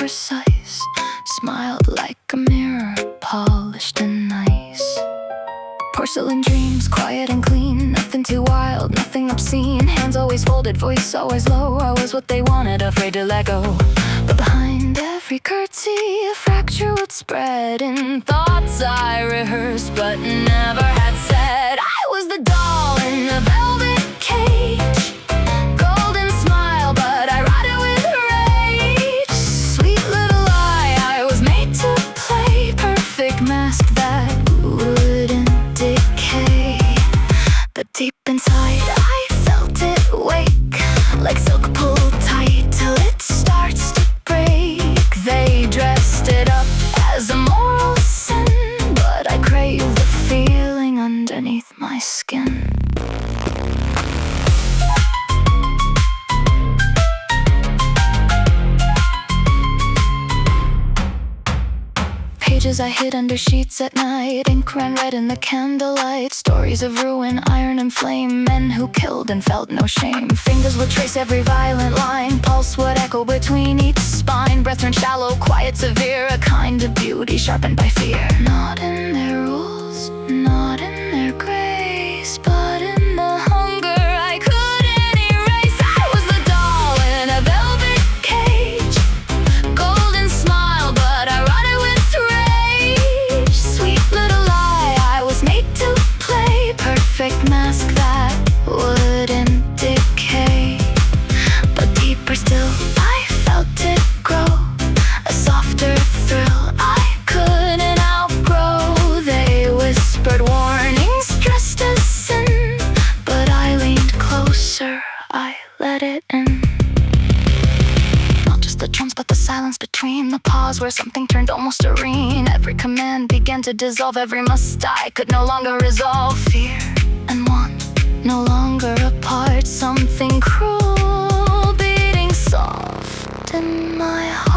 precise, smiled like a mirror, polished and nice. Porcelain dreams, quiet and clean, nothing too wild, nothing obscene. Hands always folded, voice always low. I was what they wanted, afraid to let go. But behind every curtsy, a fracture would spread. In thoughts I rehearsed, but never had said. I was the doll in a velvet cage, golden smile, but I ride it with rage. Sweet little lie, I was made to play, perfect mask that wouldn't decay. But deep inside I felt it wake, like silk pulled tight till it starts to break. They dressed it up as a moral sin, but I crave the feeling underneath my skin. Pages I hid under sheets at night, ink ran red in the candlelight. Stories of ruin, iron and flame, men who killed and felt no shame. Fingers would trace every violent line, pulse would echo between each spine. Breath ran shallow, quiet, severe, a kind of beauty sharpened by fear. Not in their rules, not in their grace, but in the hunger I couldn't erase. I was the doll in a velvet cage, golden smile, but I ride it with rage. Sweet little lie, I was made to play, perfect mask that wouldn't decay. But deeper still, I felt it grow, a softer thrill I couldn't outgrow. They whispered warnings dressed as sin, but I leaned closer, I let it in. Not just the drums, but the silence between, the pause where something turned almost serene. Every command began to dissolve, every must I could no longer resolve. Fear and want no longer apart, something cruel beating soft in my heart.